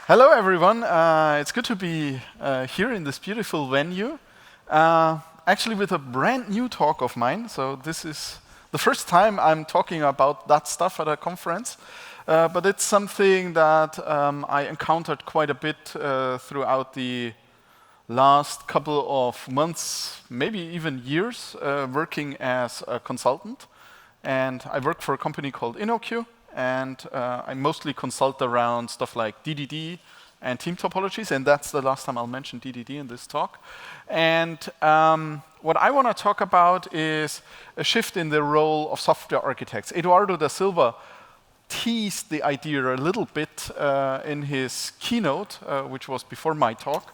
Hello, everyone. It's good to be here in this beautiful venue. Actually, with a brand new talk of mine. So this is the first time I'm talking about that stuff at a conference. But it's something that I encountered quite a bit throughout the last couple of months, maybe even years, working as a consultant. And I work for a company called InnoQ. And I mostly consult around stuff like DDD and Team Topologies, and that's the last time I'll mention DDD in this talk. And what I want to talk about is a shift in the role of software architects. Eduardo da Silva teased the idea a little bit in his keynote, which was before my talk.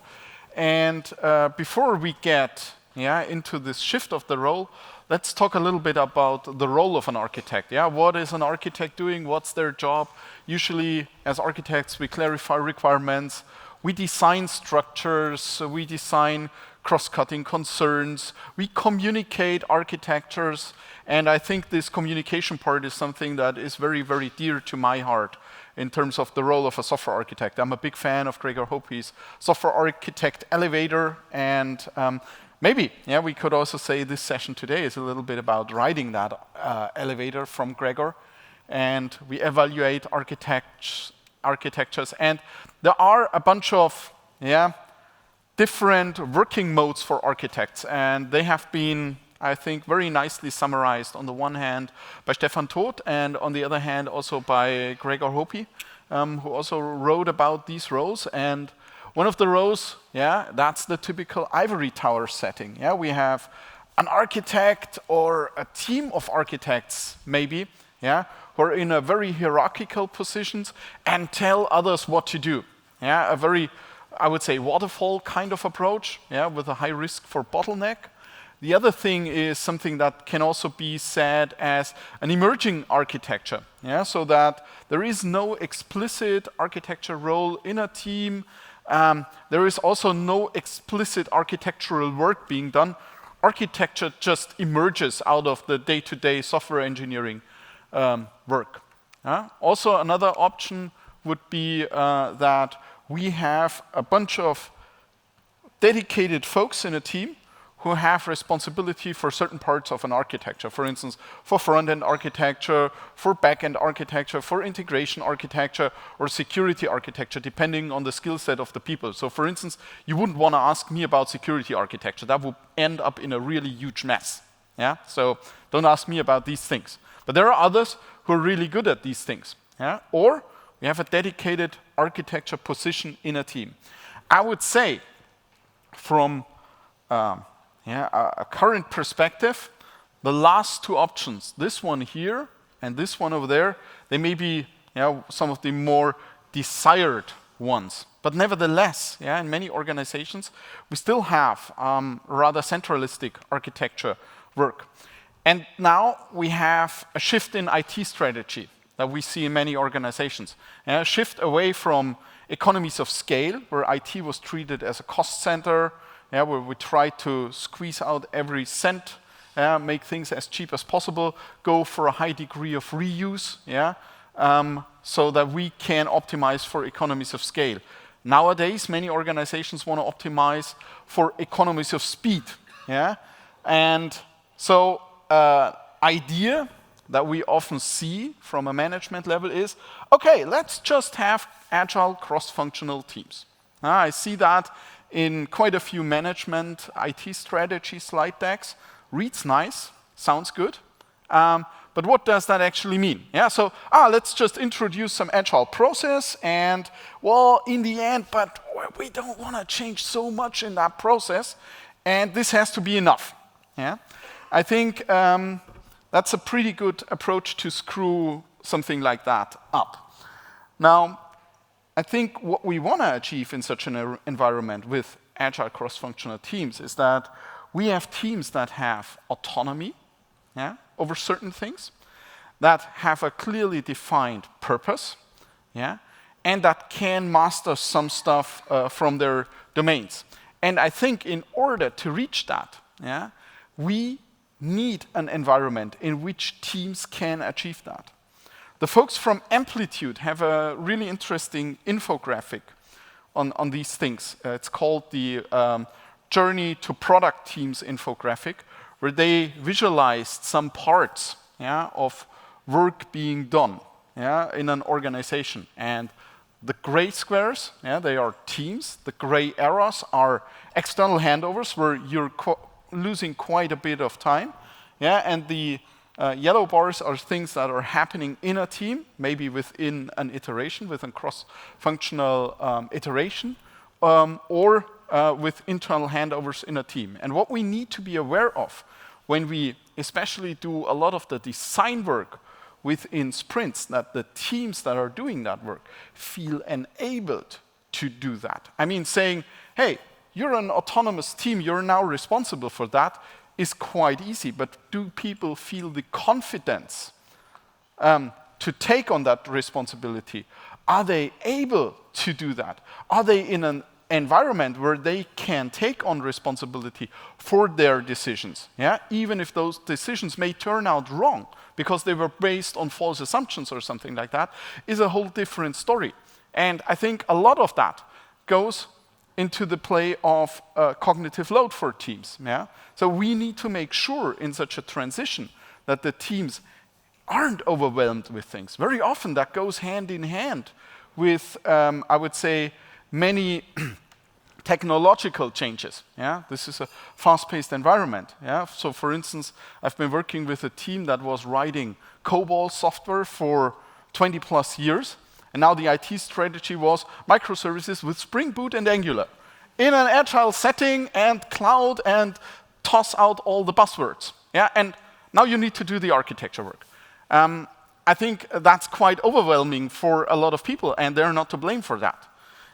And before we get into this shift of the role, let's talk a little bit about the role of an architect. What is an architect doing? What's their job? Usually, as architects, we clarify requirements, we design structures, we design cross-cutting concerns, we communicate architectures, and I think this communication part is something that is very, very dear to my heart in terms of the role of a software architect. I'm a big fan of Gregor Hope's software architect elevator, and maybe, we could also say this session today is a little bit about riding that elevator from Gregor, and we evaluate architectures, and there are a bunch of different working modes for architects, and they have been, I think, very nicely summarized on the one hand by Stefan Todt, and on the other hand also by Gregor Hope, who also wrote about these roles. And one of the rows, that's the typical ivory tower setting. We have an architect or a team of architects, maybe, who are in a very hierarchical positions and tell others what to do. A very, I would say, waterfall kind of approach, with a high risk for bottleneck. The other thing is something that can also be said as an emerging architecture, so that there is no explicit architecture role in a team. There is also no explicit architectural work being done. Architecture just emerges out of the day-to-day software engineering work. Also, another option would be that we have a bunch of dedicated folks in a team who have responsibility for certain parts of an architecture. For instance, for front-end architecture, for back-end architecture, for integration architecture, or security architecture, depending on the skill set of the people. So for instance, you wouldn't want to ask me about security architecture. That would end up in a really huge mess. So don't ask me about these things. But there are others who are really good at these things. Or we have a dedicated architecture position in a team. I would say from a current perspective, the last two options, this one here and this one over there, they may be some of the more desired ones. But nevertheless, in many organizations, we still have rather centralistic architecture work. And now we have a shift in IT strategy that we see in many organizations. A shift away from economies of scale, where IT was treated as a cost center, where we try to squeeze out every cent, make things as cheap as possible, go for a high degree of reuse, so that we can optimize for economies of scale. Nowadays, many organizations want to optimize for economies of speed. And so, idea that we often see from a management level is, okay, let's just have agile cross-functional teams. I see that in quite a few management IT strategy slide decks. Reads nice, sounds good, but what does that actually mean? So let's just introduce some agile process, and well, in the end, but we don't want to change so much in that process, and this has to be enough. I think that's a pretty good approach to screw something like that up. Now, I think what we want to achieve in such an environment with agile cross-functional teams is that we have teams that have autonomy over certain things, that have a clearly defined purpose, and that can master some stuff from their domains. And I think in order to reach that, we need an environment in which teams can achieve that. The folks from Amplitude have a really interesting infographic on these things. It's called the Journey to Product Teams infographic, where they visualized some parts, yeah, of work being done, yeah, in an organization. And the gray squares, yeah, they are teams. The gray arrows are external handovers where you're losing quite a bit of time. Yeah, and the yellow bars are things that are happening in a team, maybe within an iteration, with a cross-functional iteration, or with internal handovers in a team. And what we need to be aware of when we especially do a lot of the design work within sprints, that the teams that are doing that work feel enabled to do that. I mean, saying, hey, you're an autonomous team, you're now responsible for that, is quite easy, but do people feel the confidence to take on that responsibility? Are they able to do that? Are they in an environment where they can take on responsibility for their decisions, yeah? Even if those decisions may turn out wrong because they were based on false assumptions or something like that, is a whole different story. And I think a lot of that goes into the play of cognitive load for teams, yeah? So we need to make sure in such a transition that the teams aren't overwhelmed with things. Very often that goes hand in hand with, I would say, many technological changes. Yeah? This is a fast-paced environment. Yeah? So for instance, I've been working with a team that was writing COBOL software for 20 plus years, and now the IT strategy was microservices with Spring Boot and Angular in an agile setting and cloud, and toss out all the buzzwords. Yeah? And now you need to do the architecture work. I think that's quite overwhelming for a lot of people, and they're not to blame for that.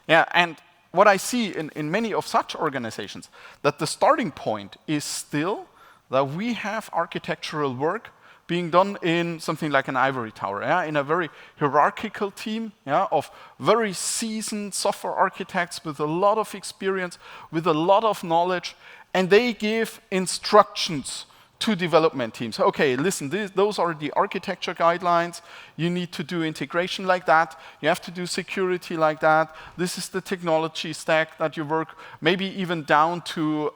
Yeah, and what I see in many of such organizations, that the starting point is still that we have architectural work being done in something like an ivory tower, yeah? In a very hierarchical team, yeah, of very seasoned software architects with a lot of experience, with a lot of knowledge, and they give instructions to development teams. Okay, listen, those are the architecture guidelines. You need to do integration like that. You have to do security like that. This is the technology stack that you work, maybe even down to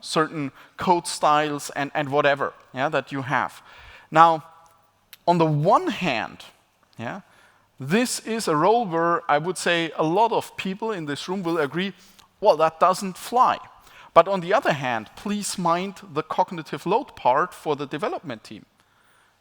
certain code styles and whatever, yeah, that you have. Now, on the one hand, yeah, this is a role where I would say a lot of people in this room will agree, well, that doesn't fly. But on the other hand, please mind the cognitive load part for the development team.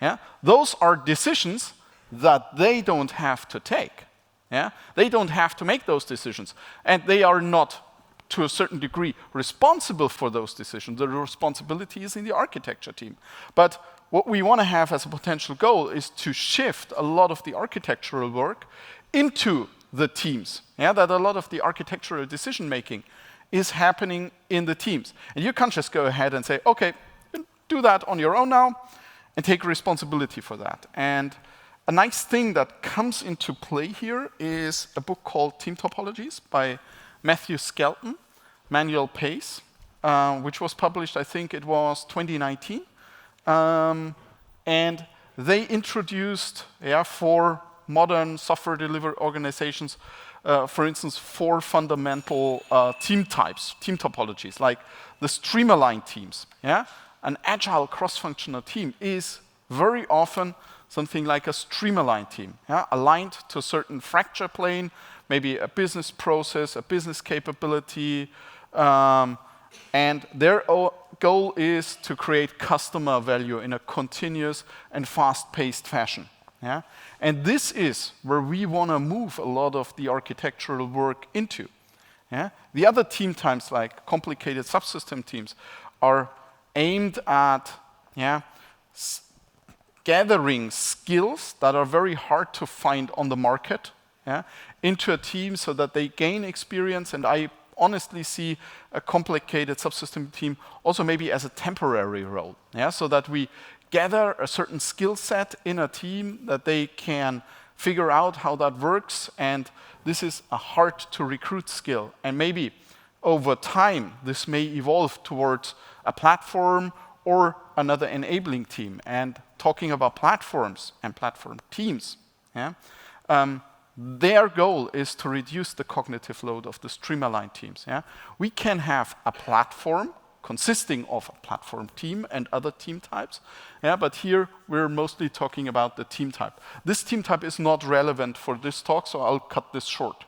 Yeah? Those are decisions that they don't have to take. Yeah? They don't have to make those decisions. And they are not, to a certain degree, responsible for those decisions. The responsibility is in the architecture team. But what we want to have as a potential goal is to shift a lot of the architectural work into the teams. Yeah? That a lot of the architectural decision-making is happening in the teams. And you can't just go ahead and say, okay, do that on your own now, and take responsibility for that. And a nice thing that comes into play here is a book called Team Topologies by Matthew Skelton, Manuel Pais, which was published, I think it was 2019. And they introduced, yeah, for modern software delivery organizations, for instance, 4 fundamental team types, team topologies, like the stream-aligned teams. Yeah? An agile cross-functional team is very often something like a stream-aligned team, yeah? Aligned to a certain fracture plane, maybe a business process, a business capability, and their goal is to create customer value in a continuous and fast-paced fashion. Yeah? And this is where we want to move a lot of the architectural work into. Yeah? The other team types, like complicated subsystem teams, are aimed at, yeah, gathering skills that are very hard to find on the market, yeah, into a team so that they gain experience. And I honestly see a complicated subsystem team also maybe as a temporary role, yeah, so that we gather a certain skill set in a team that they can figure out how that works, and this is a hard to recruit skill. And maybe over time, this may evolve towards a platform or another enabling team. And talking about platforms and platform teams, yeah, their goal is to reduce the cognitive load of the stream-aligned teams. Yeah? We can have a platform consisting of a platform team and other team types. Yeah, but here we're mostly talking about the team type. This team type is not relevant for this talk, so I'll cut this short.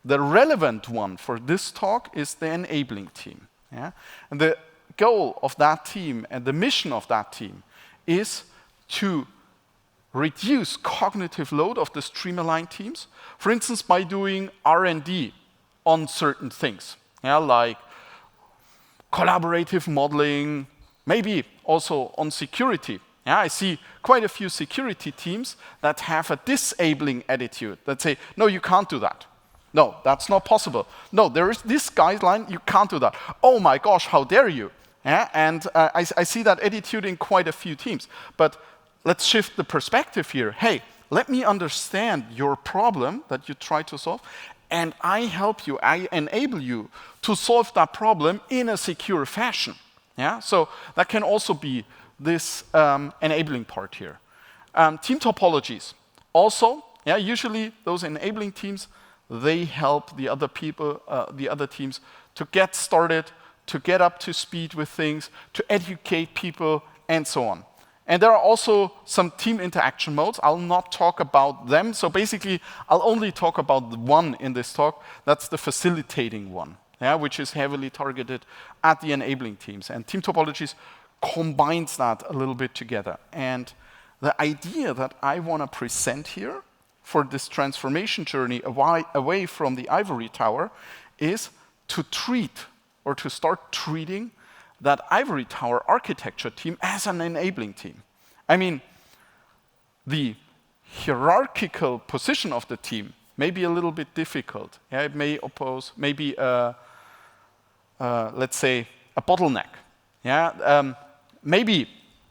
The relevant one for this talk is the enabling team. Yeah? And the goal of that team and the mission of that team is to reduce cognitive load of the stream-aligned teams, for instance, by doing R&D on certain things, yeah, like collaborative modeling, maybe also on security. Yeah, I see quite a few security teams that have a disabling attitude, that say, no, you can't do that. No, that's not possible. No, there is this guideline, you can't do that. Oh my gosh, how dare you? Yeah, and I see that attitude in quite a few teams. But let's shift the perspective here. Hey, let me understand your problem that you try to solve, and I help you, I enable you to solve that problem in a secure fashion. Yeah? So that can also be this enabling part here. Team topologies. Also, yeah, usually those enabling teams, they help the other people, the other teams to get started, to get up to speed with things, to educate people, and so on. And there are also some team interaction modes. I'll not talk about them. So basically, I'll only talk about the one in this talk. That's the facilitating one, yeah, which is heavily targeted at the enabling teams. And Team Topologies combines that a little bit together. And the idea that I want to present here for this transformation journey away from the ivory tower is to treat or to start treating that ivory tower architecture team as an enabling team. I mean, the hierarchical position of the team may be a little bit difficult. Yeah, it may oppose maybe, let's say, a bottleneck. Yeah, maybe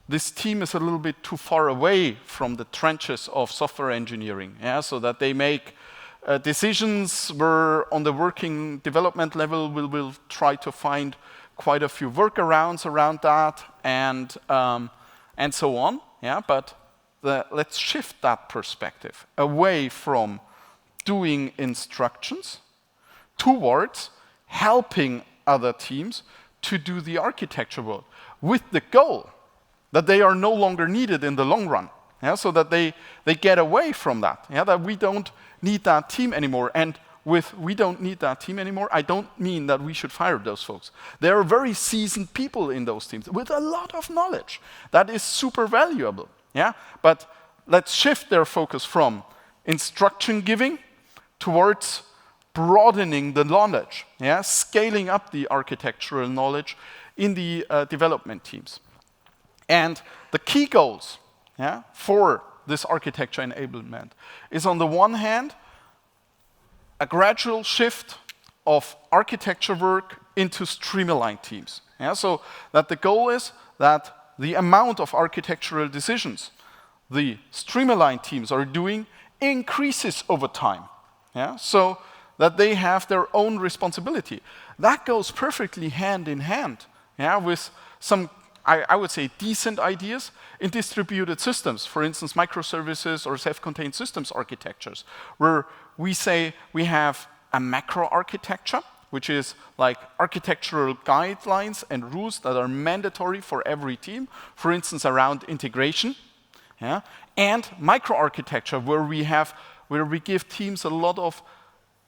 this team is a little bit too far away from the trenches of software engineering, yeah, so that they make decisions where on the working development level we'll try to find quite a few workarounds around that and so on. Yeah, but let's shift that perspective away from doing instructions towards helping other teams to do the architecture work with the goal that they are no longer needed in the long run. Yeah, so that they get away from that. Yeah, that we don't need that team anymore. And with we don't need that team anymore, I don't mean that we should fire those folks. There are very seasoned people in those teams with a lot of knowledge. That is super valuable. Yeah? But let's shift their focus from instruction giving towards broadening the knowledge, yeah? Scaling up the architectural knowledge in the development teams. And the key goals, yeah, for this architecture enablement is, on the one hand, a gradual shift of architecture work into stream-aligned teams. Yeah, so that the goal is that the amount of architectural decisions the stream-aligned teams are doing increases over time. Yeah, so that they have their own responsibility. That goes perfectly hand in hand, yeah, with some, I would say, decent ideas in distributed systems, for instance, microservices or self-contained systems architectures, where we say we have a macro architecture, which is like architectural guidelines and rules that are mandatory for every team, for instance, around integration, yeah? And micro architecture, where we give teams a lot of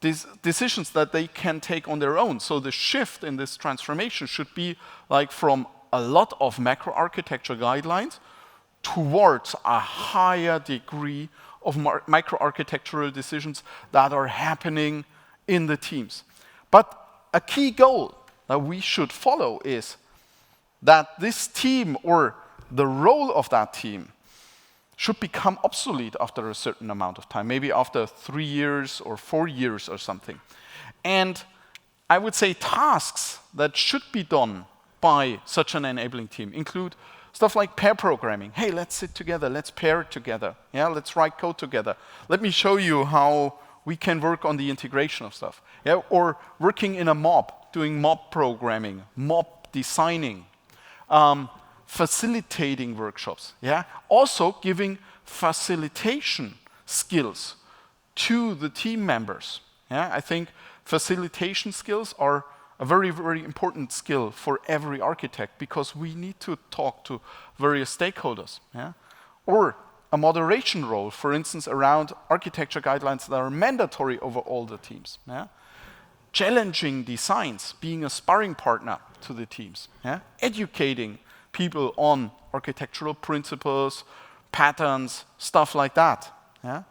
decisions that they can take on their own. So the shift in this transformation should be like from a lot of macro architecture guidelines towards a higher degree of micro-architectural decisions that are happening in the teams. But a key goal that we should follow is that this team, or the role of that team, should become obsolete after a certain amount of time, maybe after 3 years or 4 years or something. And I would say tasks that should be done by such an enabling team include stuff like pair programming. Hey, let's sit together, let's pair together. Yeah, let's write code together. Let me show you how we can work on the integration of stuff. Yeah, or working in a mob, doing mob programming, mob designing, facilitating workshops. Yeah, also giving facilitation skills to the team members. Yeah, I think facilitation skills are a very, very important skill for every architect because we need to talk to various stakeholders. Yeah? Or a moderation role, for instance, around architecture guidelines that are mandatory over all the teams. Yeah? Challenging designs, being a sparring partner to the teams. Yeah? Educating people on architectural principles, patterns, stuff like that. Yeah?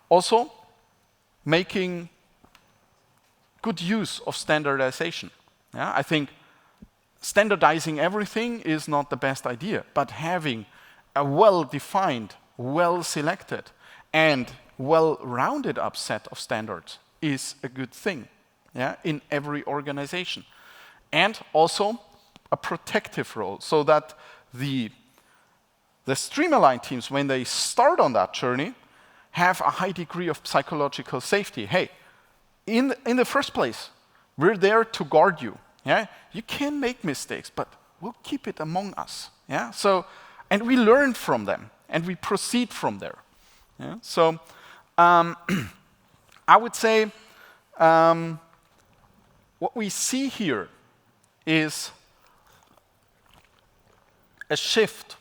Also, making good use of standardization. Yeah? I think standardizing everything is not the best idea, but having a well-defined, well-selected, and well-rounded up set of standards is a good thing, yeah, in every organization. And also a protective role, so that the stream-aligned teams, when they start on that journey, have a high degree of psychological safety. Hey, in the first place, we're there to guard you. Yeah? You can make mistakes, but we'll keep it among us. Yeah? So, and we learn from them, and we proceed from there. Yeah? So I would say what we see here is a shift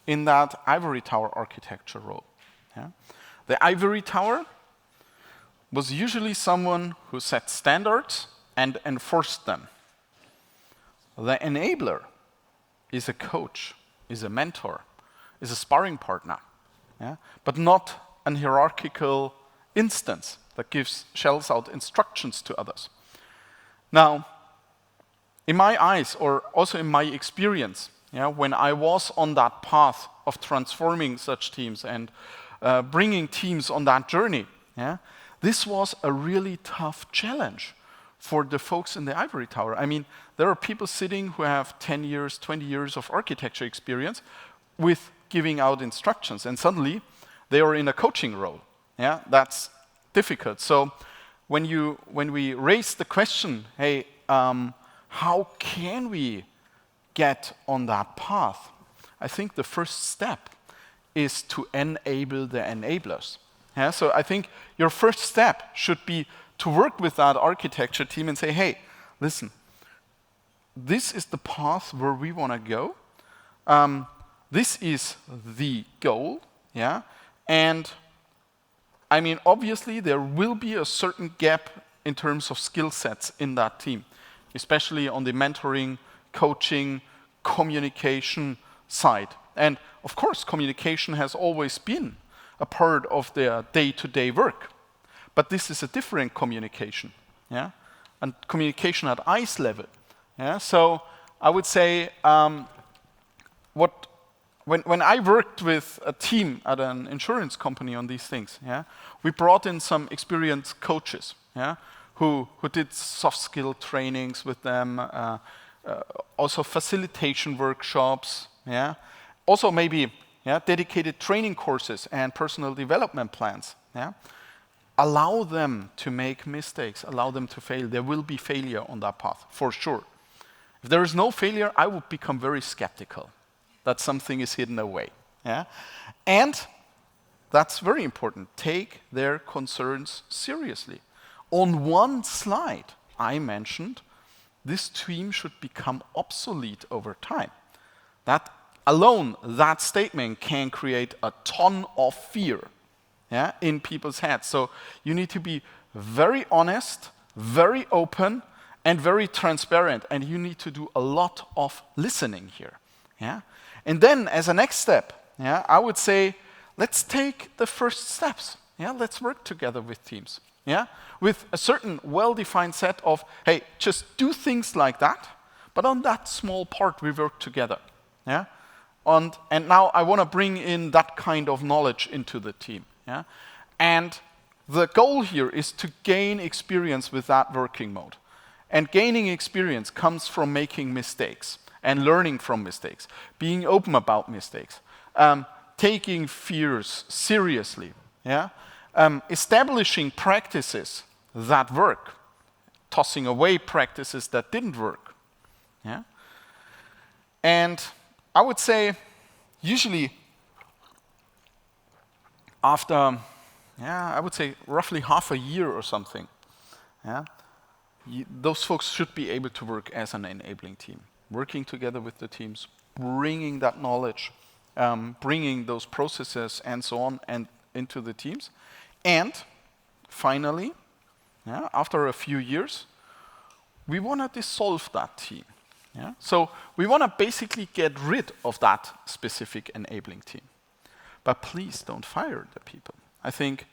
in that ivory tower architecture role. Yeah? The ivory tower was usually someone who set standards and enforced them. The enabler is a coach, is a mentor, is a sparring partner, yeah? But not an hierarchical instance that shells out instructions to others. Now, in my eyes, or also in my experience, yeah, when I was on that path of transforming such teams and bringing teams on that journey, yeah, this was a really tough challenge for the folks in the ivory tower. I mean, there are people sitting who have 10 years, 20 years of architecture experience with giving out instructions, and suddenly they are in a coaching role. Yeah, that's difficult. So when we raise the question, hey, how can we get on that path? I think the first step is to enable the enablers. Yeah, so I think your first step should be to work with that architecture team and say, hey, listen, this is the path where we want to go. This is the goal, yeah? And I mean, obviously, there will be a certain gap in terms of skill sets in that team, especially on the mentoring, coaching, communication side. And of course, communication has always been a part of their day-to-day work. But this is a different communication, yeah? And communication at ICE level. Yeah? So I would say when I worked with a team at an insurance company on these things, yeah, we brought in some experienced coaches, yeah, who did soft skill trainings with them, also facilitation workshops, yeah, also maybe dedicated training courses and personal development plans. Yeah. Allow them to make mistakes, allow them to fail. There will be failure on that path, for sure. If there is no failure, I would become very skeptical that something is hidden away. Yeah? And that's very important. Take their concerns seriously. On one slide, I mentioned this team should become obsolete over time. That alone, that statement can create a ton of fear, yeah, in people's heads. So you need to be very honest, very open, and very transparent. And you need to do a lot of listening here. Yeah? And then as a next step, yeah, I would say, let's take the first steps. Yeah? Let's work together with teams. Yeah? With a certain well-defined set of, hey, just do things like that, but on that small part we work together. Yeah? And now I want to bring in that kind of knowledge into the team. Yeah? And the goal here is to gain experience with that working mode. And gaining experience comes from making mistakes and learning from mistakes, being open about mistakes, taking fears seriously, yeah? Establishing practices that work, tossing away practices that didn't work. Yeah? And I would say, usually, after I would say roughly half a year or something, yeah, those folks should be able to work as an enabling team, working together with the teams, bringing that knowledge, bringing those processes and so on and into the teams. And finally, after a few years, we want to dissolve that team. Yeah? So we want to basically get rid of that specific enabling team. But please don't fire the people. I think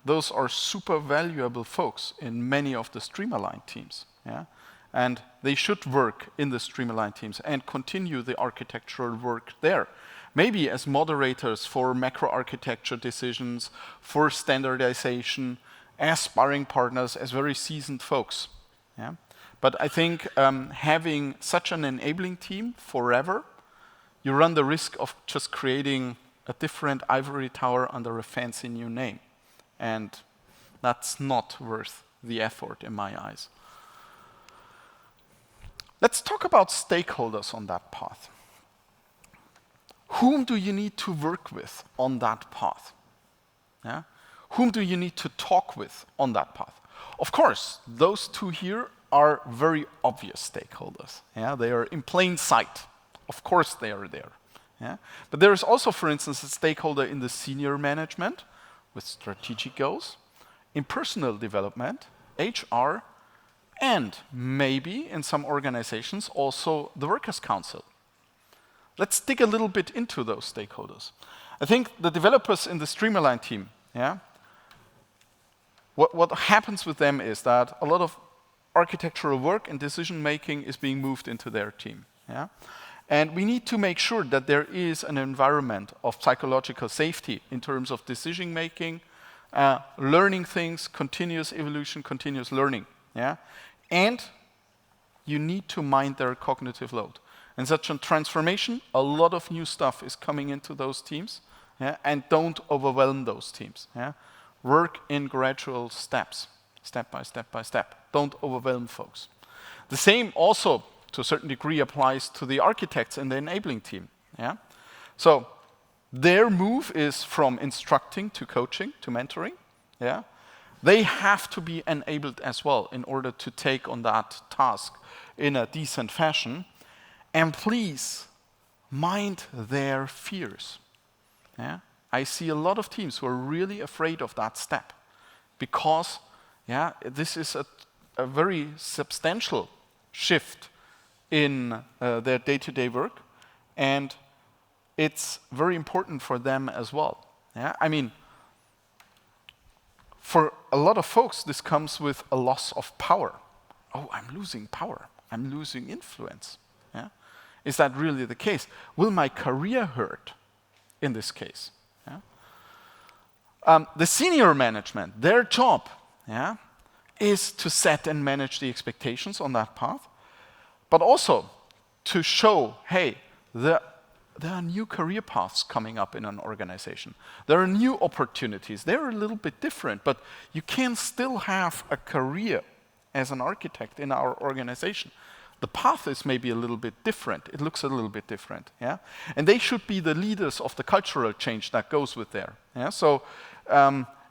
those are super valuable folks in many of the stream-aligned teams. Yeah? And they should work in the stream-aligned teams and continue the architectural work there. Maybe as moderators for macro architecture decisions, for standardization, as sparring partners, as very seasoned folks. Yeah? But I think having such an enabling team forever, you run the risk of just creating a different ivory tower under a fancy new name. And that's not worth the effort in my eyes. Let's talk about stakeholders on that path. Whom do you need to work with on that path? Yeah? Whom do you need to talk with on that path? Of course, those two here are very obvious stakeholders. Yeah? They are in plain sight. Of course they are there. Yeah? But there is also, for instance, a stakeholder in the senior management with strategic goals, in personal development, HR, and maybe in some organizations also the Workers' Council. Let's dig a little bit into those stakeholders. I think the developers in the Streamline team, what happens with them is that a lot of architectural work and decision making is being moved into their team. Yeah? And we need to make sure that there is an environment of psychological safety in terms of decision making, learning things, continuous evolution, continuous learning. Yeah? And you need to mind their cognitive load. In such a transformation, a lot of new stuff is coming into those teams, and don't overwhelm those teams. Work in gradual steps, step by step by step. Don't overwhelm folks. The same also, to a certain degree, applies to the architects in the enabling team. So their move is from instructing to coaching to mentoring. They have to be enabled as well in order to take on that task in a decent fashion. And please, mind their fears. I see a lot of teams who are really afraid of that step because this is a very substantial shift in their day-to-day work, and it's very important for them as well. I mean, for a lot of folks, this comes with a loss of power. Oh, I'm losing power. I'm losing influence. Is that really the case? Will my career hurt in this case? The senior management, their job is to set and manage the expectations on that path, but also to show, hey, there are new career paths coming up in an organization. There are new opportunities. They're a little bit different, but you can still have a career as an architect in our organization. The path is maybe a little bit different. It looks a little bit different. And they should be the leaders of the cultural change that goes with there. So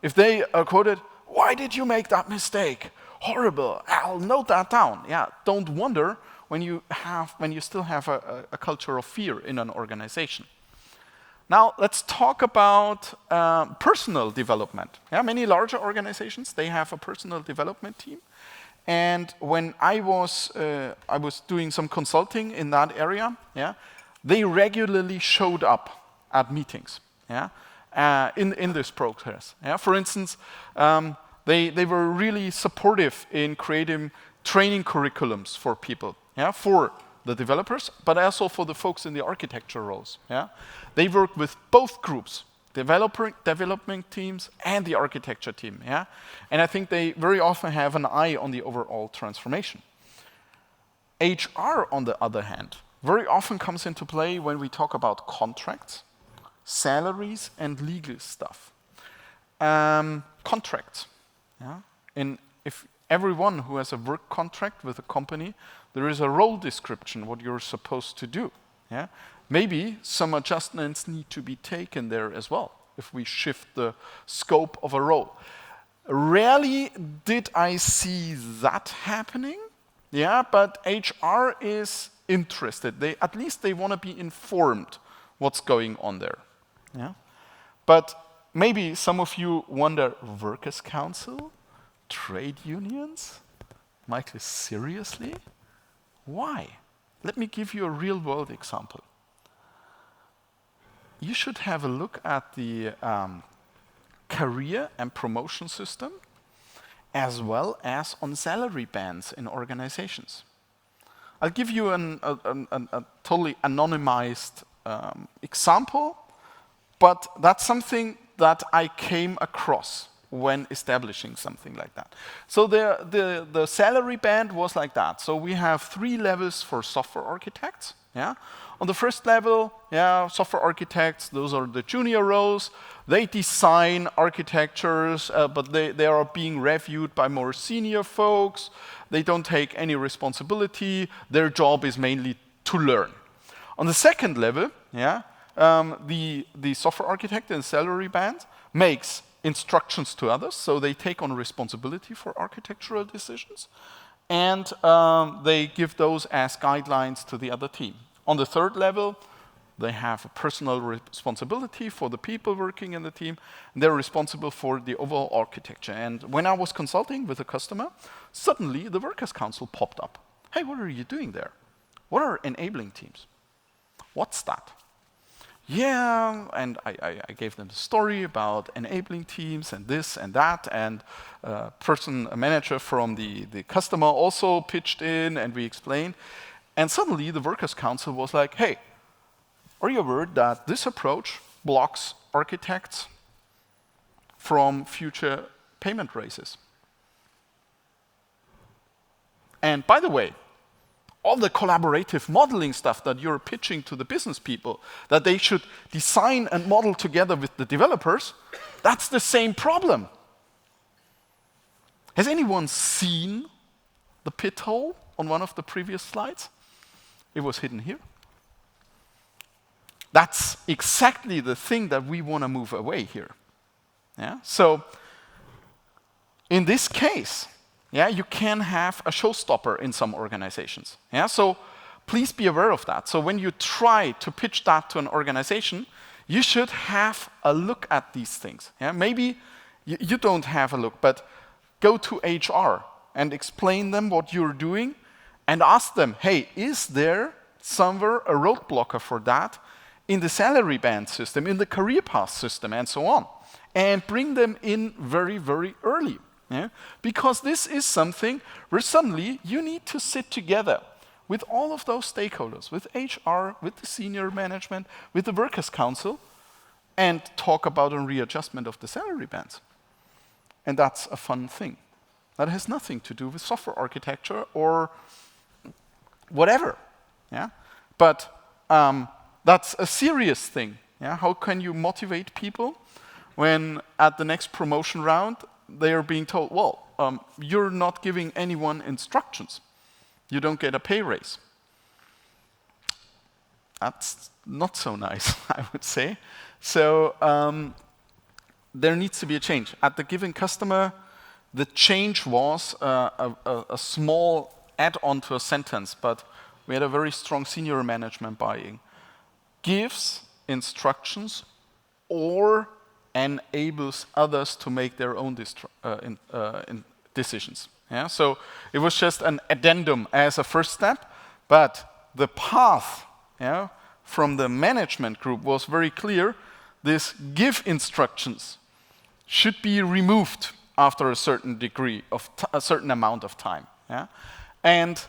if they are quoted, "Why did you make that mistake? Horrible. I'll note that down." Don't wonder when you still have a culture of fear in an organization. Now let's talk about personal development. Many larger organizations, they have a personal development team. And when I was doing some consulting in that area, they regularly showed up at meetings in this process. For instance, they were really supportive in creating training curriculums for people, for the developers, but also for the folks in the architecture roles. They work with both groups, development teams and the architecture team. And I think they very often have an eye on the overall transformation. HR, on the other hand, very often comes into play when we talk about contracts, salaries, and legal stuff. Contracts. And if everyone who has a work contract with a company, there is a role description, what you're supposed to do. Maybe some adjustments need to be taken there as well. if we shift the scope of a role. Rarely did I see that happening, yeah, but HR is interested. At least they want to be informed what's going on there. Yeah? But maybe some of you wonder, workers' council, trade unions? Michael, seriously? Why? Let me give you a real-world example. You should have a look at the career and promotion system, as well as on salary bands in organizations. I'll give you a totally anonymized example, but that's something that I came across when establishing something like that. So the salary band was like that. So we have 3 levels for software architects. Yeah? On the first level, yeah, software architects, those are the junior roles. They design architectures, but they are being reviewed by more senior folks. They don't take any responsibility. Their job is mainly to learn. On the second level, yeah, the software architect in salary band makes instructions to others, so they take on responsibility for architectural decisions, and they give those as guidelines to the other team. On the third level, they have a personal responsibility for the people working in the team, and they're responsible for the overall architecture. And when I was consulting with a customer, suddenly the Workers' Council popped up. Hey, what are you doing there? What are enabling teams? What's that? Yeah, and I gave them the story about enabling teams and this and that, and a manager from the customer also pitched in, and we explained. And suddenly the Workers' Council was like, hey, are you aware that this approach blocks architects from future payment raises? And by the way, all the collaborative modeling stuff that you're pitching to the business people, that they should design and model together with the developers, that's the same problem. Has anyone seen the pit hole on one of the previous slides? It was hidden here. That's exactly the thing that we want to move away here. Yeah? So, in this case, yeah, you can have a showstopper in some organizations. Yeah? So, please be aware of that. So, when you try to pitch that to an organization, you should have a look at these things. Yeah? Maybe you don't have a look, but go to HR and explain them what you're doing and ask them, hey, is there somewhere a roadblocker for that in the salary band system, in the career path system, and so on? And bring them in very, very early. Yeah? Because this is something where suddenly you need to sit together with all of those stakeholders, with HR, with the senior management, with the Workers' Council, and talk about a readjustment of the salary bands. And that's a fun thing. That has nothing to do with software architecture or whatever. Yeah? But that's a serious thing. Yeah? How can you motivate people when at the next promotion round they are being told, well, you're not giving anyone instructions. You don't get a pay raise. That's not so nice, I would say. So there needs to be a change. At the given customer, the change was a small add-on to a sentence, but we had a very strong senior management buying. Gives instructions or enables others to make their own decisions. Yeah? So it was just an addendum as a first step, but the path, yeah, from the management group was very clear. This give instructions should be removed after a certain degree of a certain amount of time. Yeah? And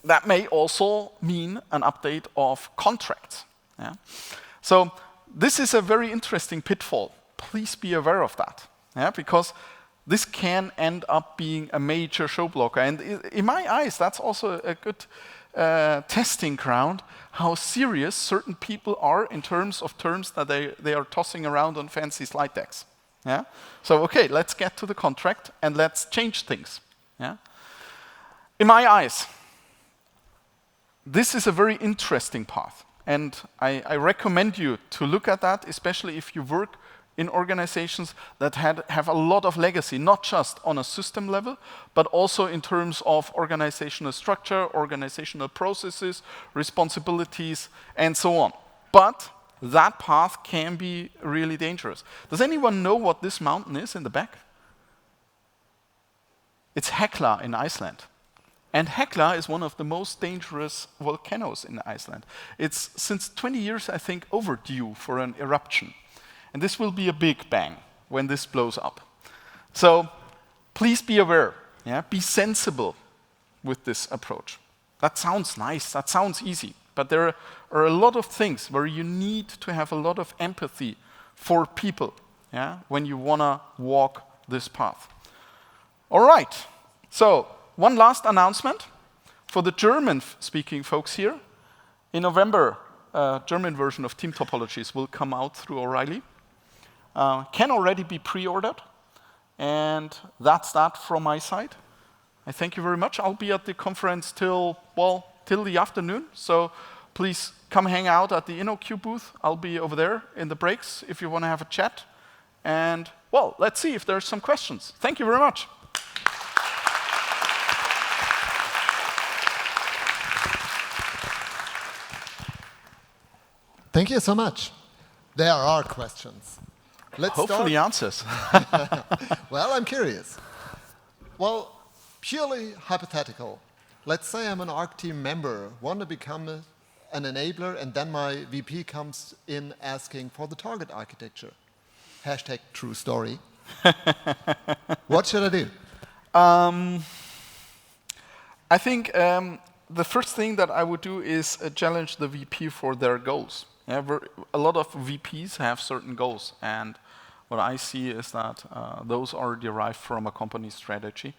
that may also mean an update of contracts. Yeah? So this is a very interesting pitfall. Please be aware of that, yeah? Because this can end up being a major show blocker. And in my eyes, that's also a good testing ground how serious certain people are in terms of terms that they are tossing around on fancy slide decks. Yeah? So, okay, let's get to the contract and let's change things. Yeah? In my eyes, this is a very interesting path. And I recommend you to look at that, especially if you work in organizations that have a lot of legacy, not just on a system level, but also in terms of organizational structure, organizational processes, responsibilities, and so on. But that path can be really dangerous. Does anyone know what this mountain is in the back? It's Heckler in Iceland. And Heckler is one of the most dangerous volcanoes in Iceland. It's since 20 years, I think, overdue for an eruption. And this will be a big bang when this blows up. So please be aware, be sensible with this approach. That sounds nice, that sounds easy, but there are a lot of things where you need to have a lot of empathy for people when you want to walk this path. All right, so one last announcement for the German-speaking folks here. In November, a German version of Team Topologies will come out through O'Reilly. Can already be pre-ordered, and that's that from my side. I thank you very much. I'll be at the conference till the afternoon, so please come hang out at the InnoQ booth. I'll be over there in the breaks if you want to have a chat. And, let's see if there's some questions. Thank you very much. Thank you so much. There are questions. Let's Hopefully answers. Well, I'm curious. Well, purely hypothetical. Let's say I'm an ARC team member, want to become an enabler, and then my VP comes in asking for the target architecture. Hashtag true story. What should I do? I think the first thing that I would do is challenge the VP for their goals. A lot of VPs have certain goals, and what I see is that those are derived from a company strategy,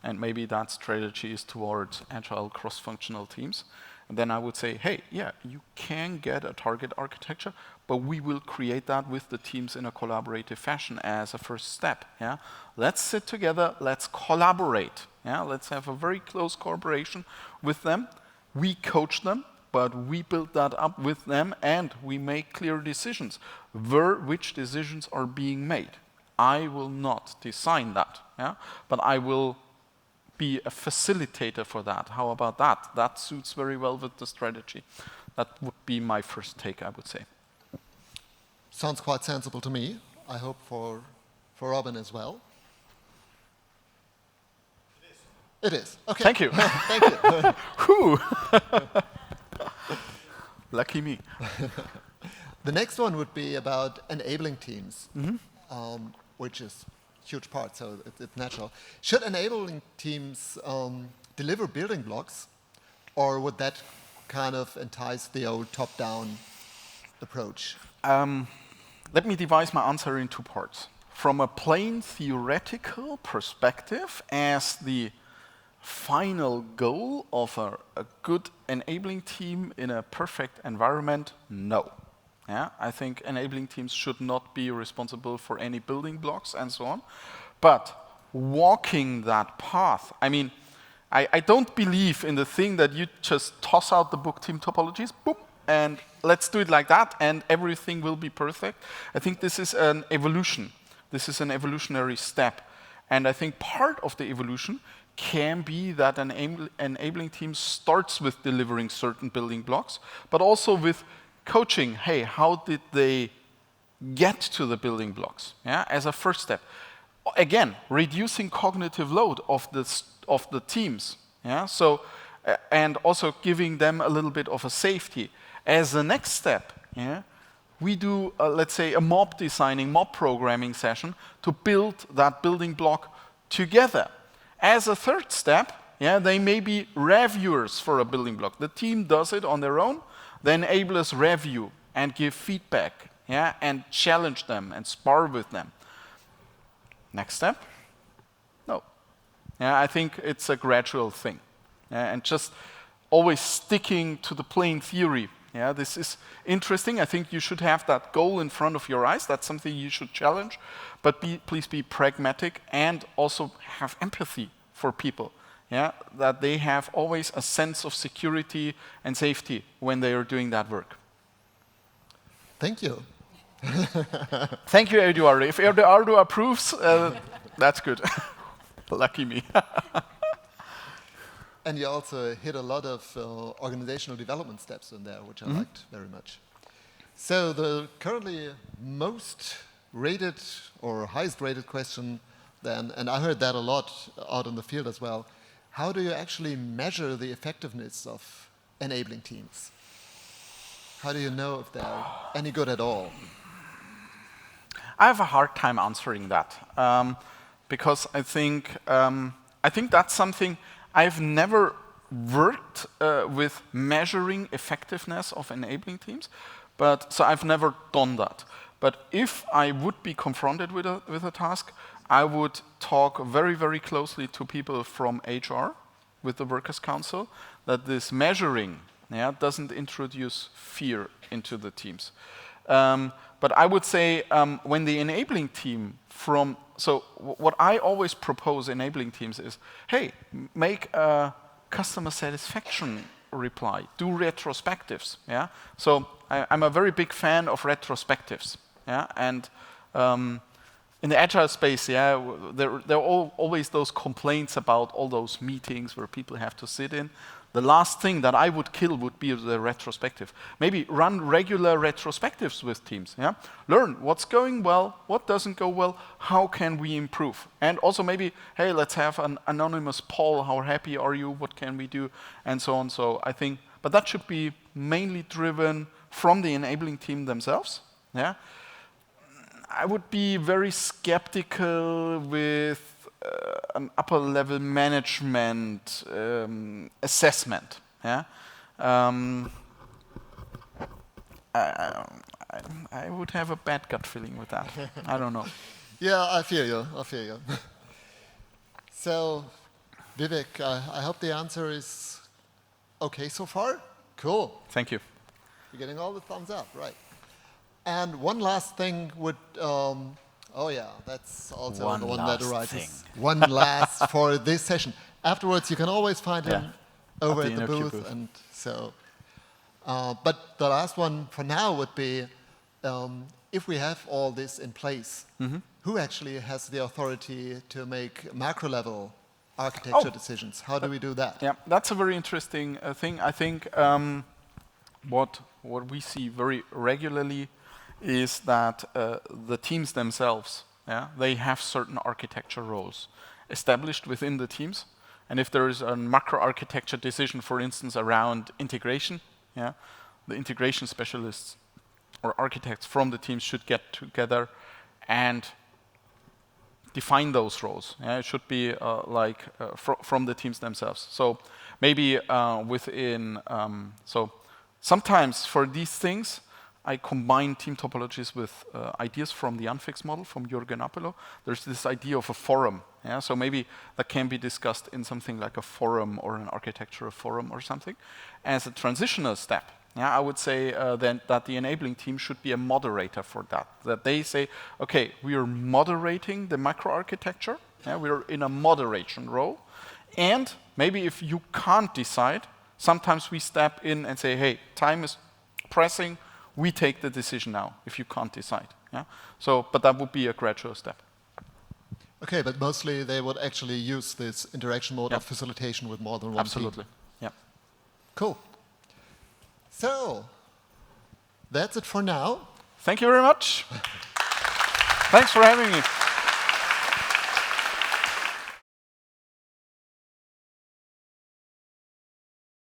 and maybe that strategy is towards agile cross-functional teams. And then I would say, hey, you can get a target architecture, but we will create that with the teams in a collaborative fashion as a first step. Let's sit together, let's collaborate. Let's have a very close cooperation with them. We coach them, but we build that up with them, and we make clear decisions which decisions are being made. I will not design that, but I will be a facilitator for that. How about that? That suits very well with the strategy. That would be my first take, I would say. Sounds quite sensible to me. I hope for Robin as well. It is. Okay. Thank you. Thank you. Whew. Lucky me. The next one would be about enabling teams, which is a huge part, so it's natural. Should enabling teams deliver building blocks, or would that kind of entice the old top-down approach? Let me divide my answer in two parts. From a plain theoretical perspective, as the final goal of a good enabling team in a perfect environment, no. I think enabling teams should not be responsible for any building blocks and so on. But walking that path, I don't believe in the thing that you just toss out the book Team Topologies, boop, and let's do it like that, and everything will be perfect. I think this is an evolution. This is an evolutionary step. And I think part of the evolution can be that an enabling team starts with delivering certain building blocks, but also with coaching, hey, how did they get to the building blocks, as a first step. Again, reducing cognitive load of the teams, so, and also giving them a little bit of a safety. As the next step, we do, let's say, a mob programming session to build that building block together. As a third step, they may be reviewers for a building block. The team does it on their own. The enablers review and give feedback, and challenge them and spar with them. Next step? No. I think it's a gradual thing. And just always sticking to the plain theory. This is interesting. I think you should have that goal in front of your eyes. That's something you should challenge. But please be pragmatic and also have empathy for people. That they have always a sense of security and safety when they are doing that work. Thank you. Thank you, Eduardo. If Eduardo approves, that's good. Lucky me. And you also hit a lot of organizational development steps in there, which I liked very much. So the currently most rated or highest rated question then, and I heard that a lot out in the field as well, how do you actually measure the effectiveness of enabling teams? How do you know if they're any good at all? I have a hard time answering that because I think that's something I've never worked with measuring effectiveness of enabling teams, so I've never done that. But if I would be confronted with a task, I would talk very, very closely to people from HR with the Workers' Council that this measuring doesn't introduce fear into the teams. But I would say when the enabling team what I always propose enabling teams is, hey, make a customer satisfaction reply, do retrospectives. Yeah. So I'm a very big fan of retrospectives. Yeah. And in the Agile space, there are always those complaints about all those meetings where people have to sit in. The last thing that I would kill would be the retrospective. Maybe run regular retrospectives with teams. Yeah? Learn what's going well, what doesn't go well, how can we improve. And also maybe, hey, let's have an anonymous poll, how happy are you, what can we do, and so on. So I think, but that should be mainly driven from the enabling team themselves. Yeah? I would be very skeptical with an upper level management assessment. Yeah? I would have a bad gut feeling with that. I don't know. Yeah, I feel you. So, Vivek, I hope the answer is okay so far. Cool. Thank you. You're getting all the thumbs up, right? And one last thing would, oh yeah, that's also the one that arises. One last for this session. Afterwards, you can always find him over at the booth, and so. But the last one for now would be, if we have all this in place, who actually has the authority to make macro-level architecture decisions? How do we do that? Yeah, that's a very interesting thing. I think what we see very regularly is that the teams themselves, they have certain architecture roles established within the teams. And if there is a macro architecture decision, for instance, around integration, the integration specialists or architects from the teams should get together and define those roles. It should be from the teams themselves. So maybe within, so sometimes for these things, I combine team topologies with ideas from the unfixed model from Jürgen Appelo. There's this idea of a forum. So maybe that can be discussed in something like a forum or an architectural forum or something. As a transitional step, I would say then that the enabling team should be a moderator for that. That they say, okay, we are moderating the microarchitecture. We are in a moderation role. And maybe if you can't decide, sometimes we step in and say, hey, time is pressing. We take the decision now if you can't decide. So, but that would be a gradual step. Okay, but mostly they would actually use this interaction mode of facilitation with more than one Absolutely. team. Yeah. Cool. So, that's it for now. Thank you very much. Thanks for having me.